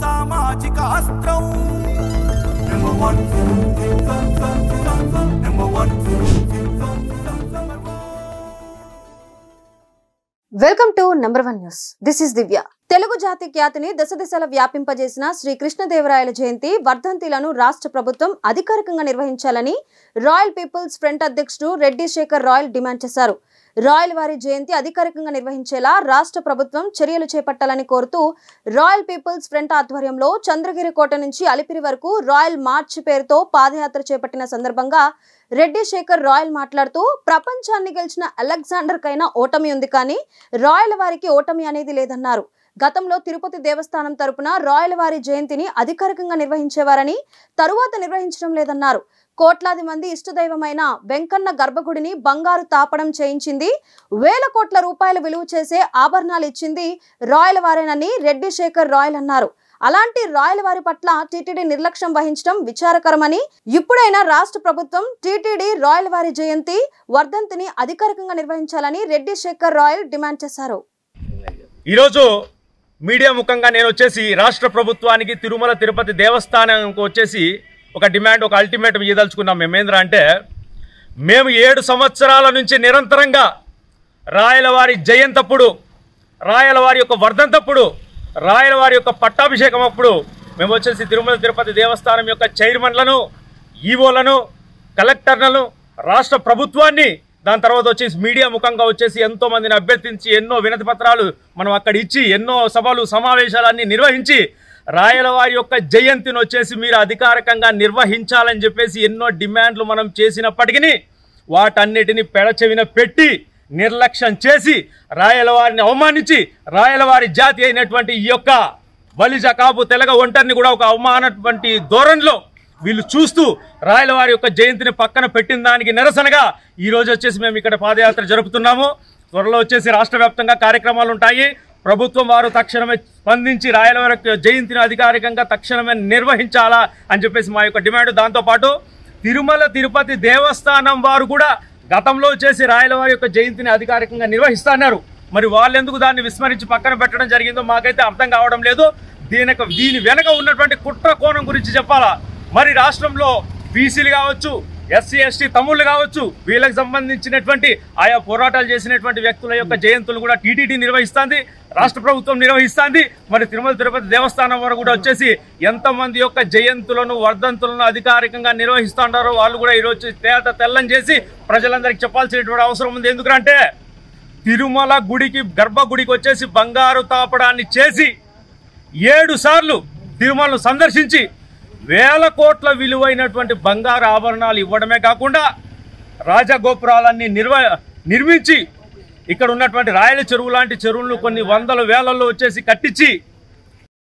సామాజిక అస్త్రం welcome to number 1 news. This is Divya. Telugu జాతి ఖ్యాతిని దశ దిశల వ్యాపింపజేసిన శ్రీ కృష్ణదేవరాయల జయంతి వర్ధంతిలను రాష్ట్ర ప్రభుత్వం అధికారికంగా నిర్వహించాలని రాయల్ పీపుల్స్ ఫ్రంట్ అధ్యక్షుడు రెడ్డి శేఖర్ రాయల్ డిమాండ్ చేశారు. రాయల్ వారి జయంతి అధికారికంగా నిర్వహించేలా రాష్ట్ర ప్రభుత్వం చర్యలు చేపట్టాలని కోరుతూ రాయల్ పీపుల్స్ ఫ్రంట్ ఆధ్వర్యంలో చంద్రగిరి కోట నుంచి అలిపిరి వరకు రాయల్ మార్చ్ పేరుతో పాదయాత్ర చేపట్టిన సందర్భంగా రెడ్డి శేఖర్ రాయల్ మాట్లాడుతూ ప్రపంచాన్ని గెలిచిన అలెగ్జాండర్ కైనా ఓటమి ఉంది, కానీ రాయల్ వారికి ఓటమి అనేది లేదన్నారు. గతంలో తిరుపతి దేవస్థానం తరపున రాయల్ వారి జయంతిని అధికారికంగా నిర్వహించేవారని తరువాత నిర్వహించడం లేదన్నారు. కోట్లాది మంది ఇష్టదైవమైన వెంకన్న గర్భగుడిని బంగారు తాపడం చేయించింది, వేల కోట్ల రూపాయల విలువ చేసే ఆభరణాలు ఇచ్చింది రాయల్ వారేనని రెడ్డి శేఖర్ రాయల్ అన్నారు. అలాంటి రాయల్ వారి పట్ల టీటీడీ నిర్లక్ష్యం వహించడం విచారకరమని, ఇప్పుడైనా రాష్ట్ర ప్రభుత్వం టీటీడీ రాయల్ వారి జయంతి వర్ధంతిని అధికారికంగా నిర్వహించాలని రెడ్డి శేఖర్ రాయల్ డిమాండ్ చేశారు. ఈరోజు మీడియా ముఖంగా నేను వచ్చేసి రాష్ట్ర ప్రభుత్వానికి తిరుమల తిరుపతి దేవస్థానంకు వచ్చేసి ఒక డిమాండ్, ఒక అల్టిమేటం ఇవ్వదలుచుకున్నాం. మేమేంద్ర అంటే, మేము 7 సంవత్సరాల నుంచి నిరంతరంగా రాయలవారి జయంతప్పుడు, రాయలవారి యొక్క వర్ధంతప్పుడు, రాయలవారి యొక్క పట్టాభిషేకం అప్పుడు మేము వచ్చేసి తిరుమల తిరుపతి దేవస్థానం యొక్క చైర్మన్లను, ఈవోలను, కలెక్టర్లను, రాష్ట్ర ప్రభుత్వాన్ని, దాని తర్వాత వచ్చేసి మీడియా ముఖంగా వచ్చేసి ఎంతోమందిని అభ్యర్థించి ఎన్నో వినతి పత్రాలు మనం అక్కడ ఇచ్చి ఎన్నో సభలు సమావేశాలన్నీ నిర్వహించి రాయలవారి యొక్క జయంతిని వచ్చేసి మీరు అధికారికంగా నిర్వహించాలని చెప్పేసి ఎన్నో డిమాండ్లు మనం చేసినప్పటికీ వాటన్నిటిని పెడచెవిన పెట్టి నిర్లక్ష్యం చేసి రాయలవారిని అవమానించి రాయలవారి జాతి అయినటువంటి ఈ యొక్క బలిజ కాపు తెలగ ఒంటరిని కూడా ఒక అవమానటువంటి ధోరణిలో వీళ్ళు చూస్తూ రాయలవారి యొక్క జయంతిని పక్కన పెట్టిన దానికి నిరసనగా ఈరోజు వచ్చేసి మేము ఇక్కడ పాదయాత్ర జరుపుతున్నాము. త్వరలో వచ్చేసి రాష్ట్ర వ్యాప్తంగా కార్యక్రమాలు ఉంటాయి. ప్రభుత్వం వారు తక్షణమే స్పందించి రాయలవారి జయంతిని అధికారికంగా తక్షణమే నిర్వహించాలా అని చెప్పేసి మా యొక్క డిమాండ్. దాంతోపాటు తిరుమల తిరుపతి దేవస్థానం వారు కూడా గతంలో చేసి రాయలవారి యొక్క జయంతిని అధికారికంగా నిర్వహిస్తున్నారు. మరి వాళ్ళెందుకు దాన్ని విస్మరించి పక్కన పెట్టడం జరిగిందో మాకైతే అర్థం కావడం లేదు. దీని వెనక ఉన్నటువంటి కుట్ర కోణం గురించి చెప్పాలా. మరి రాష్ట్రంలో బీసీలు కావచ్చు, ఎస్సీ ఎస్టీ తమ్ముళ్ళు కావచ్చు, వీళ్ళకి సంబంధించినటువంటి ఆయా పోరాటాలు చేసినటువంటి వ్యక్తుల యొక్క జయంతులు కూడా టీటీడీ నిర్వహిస్తుంది, రాష్ట్ర ప్రభుత్వం నిర్వహిస్తుంది. మరి తిరుమల తిరుపతి దేవస్థానం వారు కూడా వచ్చేసి ఎంతమంది యొక్క జయంతులను వర్ధంతులను అధికారికంగా నిర్వహిస్తున్నారో వాళ్ళు కూడా ఈరోజు తెల్లం చేసి ప్రజలందరికీ చెప్పాల్సినటువంటి అవసరం ఉంది. ఎందుకంటే తిరుమల గుడికి గర్భగుడికి వచ్చేసి బంగారు తాపడాన్ని చేసి 7 సార్లు తిరుమలను సందర్శించి వేల కోట్ల విలువైనటువంటి బంగారు ఆభరణాలు ఇవ్వడమే కాకుండా రాజగోపురాలన్నీ నిర్మించి ఇక్కడ ఉన్నటువంటి రాయల చెరువు లాంటి చెరువులను కొన్ని వందల వేలల్లో వచ్చేసి కట్టించి